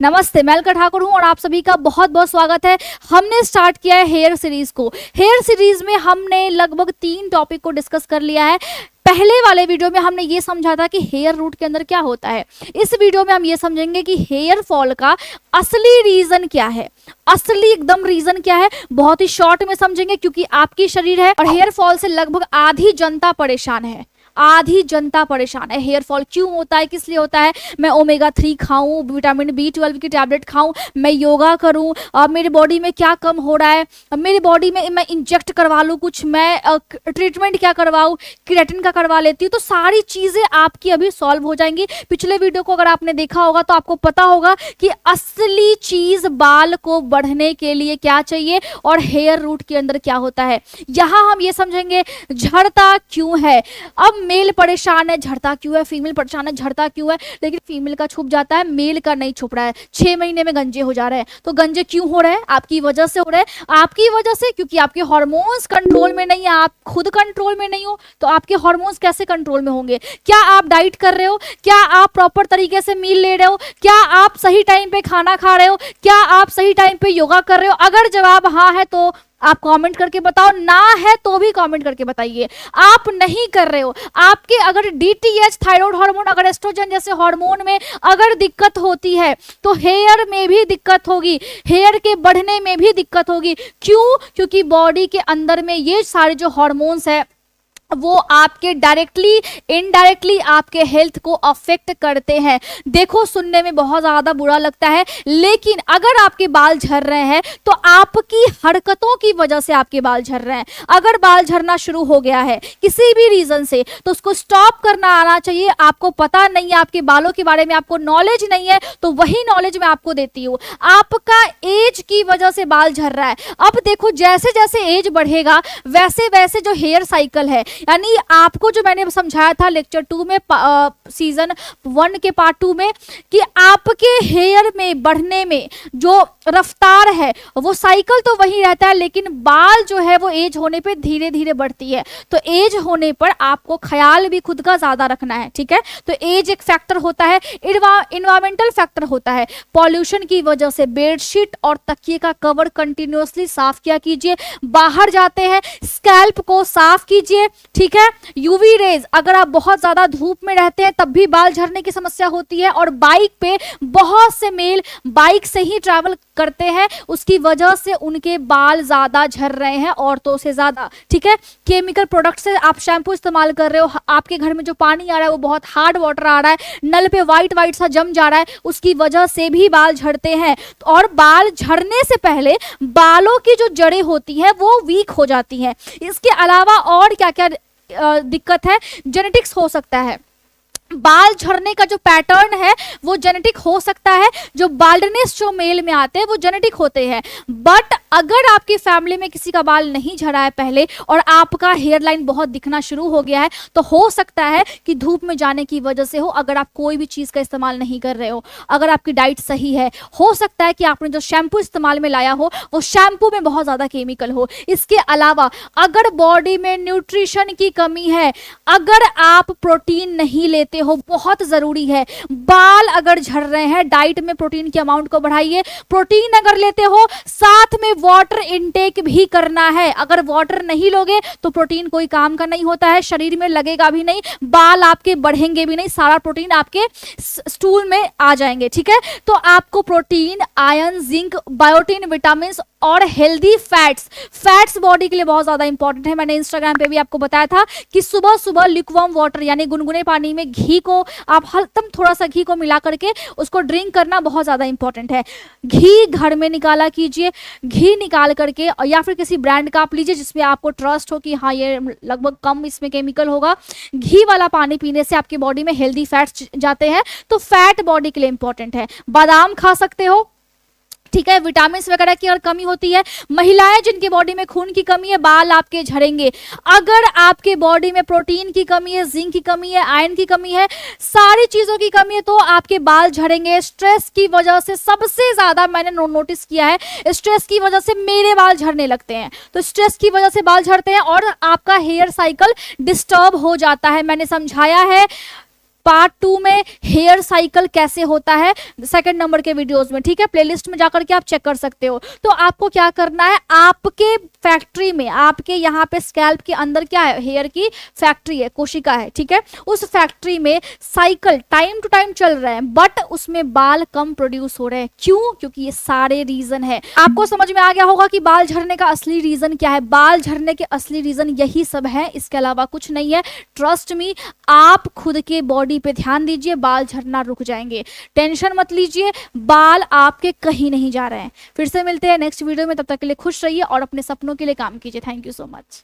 नमस्ते, मैं अलका ठाकुर हूं और आप सभी का बहुत बहुत स्वागत है। हमने स्टार्ट किया है हेयर सीरीज को। हेयर सीरीज में हमने लगभग 3 टॉपिक को डिस्कस कर लिया है। पहले वाले वीडियो में हमने ये समझा था कि हेयर रूट के अंदर क्या होता है। इस वीडियो में हम ये समझेंगे कि हेयर फॉल का असली रीजन क्या है, असली एकदम रीजन क्या है। बहुत ही शॉर्ट में समझेंगे क्योंकि आपकी शरीर है और हेयर फॉल से लगभग आधी जनता परेशान है। आधी जनता परेशान है। हेयर फॉल क्यों होता है, किस लिए होता है। मैं ओमेगा 3 खाऊं, विटामिन B12 की टैबलेट खाऊं, मैं योगा करूं, मेरी बॉडी में क्या कम हो रहा है, मेरी बॉडी में मैं इंजेक्ट करवा लूं कुछ, मैं ट्रीटमेंट क्या करवाऊं, केराटिन का करवा लेती हूँ, तो सारी चीजें आपकी अभी सॉल्व हो जाएंगी। पिछले वीडियो को अगर आपने देखा होगा तो आपको पता होगा कि असली चीज बाल को बढ़ने के लिए क्या चाहिए और हेयर रूट के अंदर क्या होता है। यहां हम ये समझेंगे झड़ता क्यों है। अब मेल परेशान है, झड़ता क्यों है, फीमेल परेशान है, झड़ता क्यों है। लेकिन फीमेल का छुप जाता है, मेल का नहीं छुप रहा है। 6 महीने में गंजे हो जा रहे हैं। तो गंजे क्यों हो रहे हैं? आपकी वजह से हो रहे हैं। आपकी वजह से क्योंकि आपके हार्मोन्स कंट्रोल में नहीं है, आप खुद कंट्रोल में नहीं हो, तो आपके हार्मोन्स कैसे कंट्रोल में होंगे। क्या आप डाइट कर रहे हो, क्या आप प्रॉपर तरीके से मील ले रहे हो, क्या आप सही टाइम पे खाना खा रहे हो, क्या आप सही टाइम पे योगा कर रहे हो। अगर जवाब हाँ है तो आप कमेंट करके बताओ, ना है तो भी कमेंट करके बताइए। आप नहीं कर रहे हो, आपके अगर DTH थायराइड हार्मोन, अगर एस्ट्रोजन जैसे हार्मोन में अगर दिक्कत होती है तो हेयर में भी दिक्कत होगी, हेयर के बढ़ने में भी दिक्कत होगी। क्यों? क्योंकि बॉडी के अंदर में ये सारे जो हार्मोन्स है वो आपके डायरेक्टली इनडायरेक्टली आपके हेल्थ को अफेक्ट करते हैं। देखो, सुनने में बहुत ज्यादा बुरा लगता है, लेकिन अगर आपके बाल झड़ रहे हैं तो आपकी हरकतों की वजह से आपके बाल झड़ रहे हैं। अगर बाल झड़ना शुरू हो गया है किसी भी रीजन से तो उसको स्टॉप करना आना चाहिए। आपको पता नहीं है, आपके बालों के बारे में आपको नॉलेज नहीं है, तो वही नॉलेज मैं आपको देती हूँ। आपका एज की वजह से बाल झड़ रहा है। अब देखो, जैसे जैसे एज बढ़ेगा वैसे वैसे जो हेयर साइकिल है, यानी आपको जो मैंने समझाया था लेक्चर 2 में, सीजन 1 के पार्ट 2 में, कि आपके हेयर में बढ़ने में जो रफ्तार है वो साइकिल तो वही रहता है, लेकिन बाल जो है वो एज होने पे धीरे धीरे बढ़ती है। तो एज होने पर आपको ख्याल भी खुद का ज्यादा रखना है, ठीक है। तो एज एक फैक्टर होता है, इन्वायरमेंटल फैक्टर होता है। पॉल्यूशन की वजह से बेडशीट और तकिए का कवर कंटिन्यूअसली साफ किया कीजिए। बाहर जाते हैं, स्कैल्प को साफ कीजिए, ठीक है। यूवी रेज, अगर आप बहुत ज्यादा धूप में रहते हैं तब भी बाल झड़ने की समस्या होती है। और बाइक पे बहुत से मेल बाइक से ही ट्रैवल करते हैं, उसकी वजह से उनके बाल ज्यादा झड़ रहे हैं औरतों से ज्यादा, ठीक है। केमिकल प्रोडक्ट से आप शैम्पू इस्तेमाल कर रहे हो, आपके घर में जो पानी आ रहा है वो बहुत हार्ड वाटर आ रहा है, नल पे व्हाइट व्हाइट सा जम जा रहा है, उसकी वजह से भी बाल झड़ते हैं। और बाल झड़ने से पहले बालों की जो जड़ें होती हैं वो वीक हो जाती हैं। इसके अलावा और क्या क्या दिक्कत है, जेनेटिक्स हो सकता है। बाल झड़ने का जो पैटर्न है वो जेनेटिक हो सकता है। जो बाल्डनेस जो मेल में आते हैं वो जेनेटिक होते हैं। बट अगर आपकी फैमिली में किसी का बाल नहीं झड़ा है पहले और आपका हेयर लाइन बहुत दिखना शुरू हो गया है तो हो सकता है कि धूप में जाने की वजह से हो। अगर आप कोई भी चीज का इस्तेमाल नहीं कर रहे हो, अगर आपकी डाइट सही है, हो सकता है कि आपने जो शैम्पू इस्तेमाल में लाया हो वो शैम्पू में बहुत ज्यादा केमिकल हो। इसके अलावा अगर बॉडी में न्यूट्रिशन की कमी है, अगर आप प्रोटीन नहीं लेते हो, बहुत जरूरी है। बाल अगर झड़ रहे हैं, डाइट में प्रोटीन की अमाउंट को बढ़ाइए। प्रोटीन अगर लेते हो साथ में वाटर इनटेक भी करना है। अगर वाटर नहीं लोगे तो प्रोटीन कोई काम का नहीं होता है, शरीर में लगेगा भी नहीं, बाल आपके बढ़ेंगे भी नहीं, सारा प्रोटीन आपके स्टूल में आ जाएंगे, ठीक है। तो आपको protein, iron, zinc, biotin, vitamin और हेल्दी फैट्स बॉडी के लिए बहुत ज्यादा इंपॉर्टेंट है। मैंने इंस्टाग्राम पे भी आपको बताया था कि सुबह सुबह लिक्वार्म वाटर यानी गुनगुने पानी में घी को आप हल्का थोड़ा सा घी को मिला करके उसको ड्रिंक करना बहुत ज्यादा इंपॉर्टेंट है। घी घर में निकाला कीजिए, घी निकाल करके या फिर किसी ब्रांड का आप लीजिए जिसमें आपको ट्रस्ट हो कि हाँ ये लगभग कम इसमें केमिकल होगा। घी वाला पानी पीने से आपकी बॉडी में हेल्दी फैट्स जाते हैं, तो फैट बॉडी के लिए इंपॉर्टेंट है। बादाम खा सकते हो, ठीक है। विटामिन वगैरह की अगर कमी होती है, महिलाएं जिनकी बॉडी में खून की कमी है, बाल आपके झड़ेंगे। अगर आपके बॉडी में प्रोटीन की कमी है, जिंक की कमी है, आयरन की कमी है, सारी चीजों की कमी है, तो आपके बाल झड़ेंगे। स्ट्रेस की वजह से सबसे ज्यादा मैंने नोटिस किया है, स्ट्रेस की वजह से मेरे बाल झड़ने लगते हैं। तो स्ट्रेस की वजह से बाल झड़ते हैं और आपका हेयर साइकिल डिस्टर्ब हो जाता है। मैंने समझाया है पार्ट 2 में हेयर साइकिल कैसे होता है सेकंड नंबर के वीडियोस में, ठीक है, प्लेलिस्ट में जाकर के आप चेक कर सकते हो। तो आपको क्या करना है, आपके फैक्ट्री में, आपके यहाँ पे स्कैल्प के अंदर क्या है, हेयर की फैक्ट्री है, कोशिका है, ठीक है, उस फैक्ट्री में साइकिल टाइम टू टाइम चल रहे हैं, बट उसमें बाल कम प्रोड्यूस हो रहे हैं। क्यों? क्योंकि ये सारे रीजन है। आपको समझ में आ गया होगा कि बाल झड़ने का असली रीजन क्या है। बाल झड़ने के असली रीजन यही सब है, इसके अलावा कुछ नहीं है। ट्रस्ट मी, आप खुद के बॉडी पे ध्यान दीजिए, बाल झड़ना रुक जाएंगे। टेंशन मत लीजिए, बाल आपके कहीं नहीं जा रहे हैं। फिर से मिलते हैं नेक्स्ट वीडियो में, तब तक के लिए खुश रहिए और अपने सपनों के लिए काम कीजिए। Thank you so much.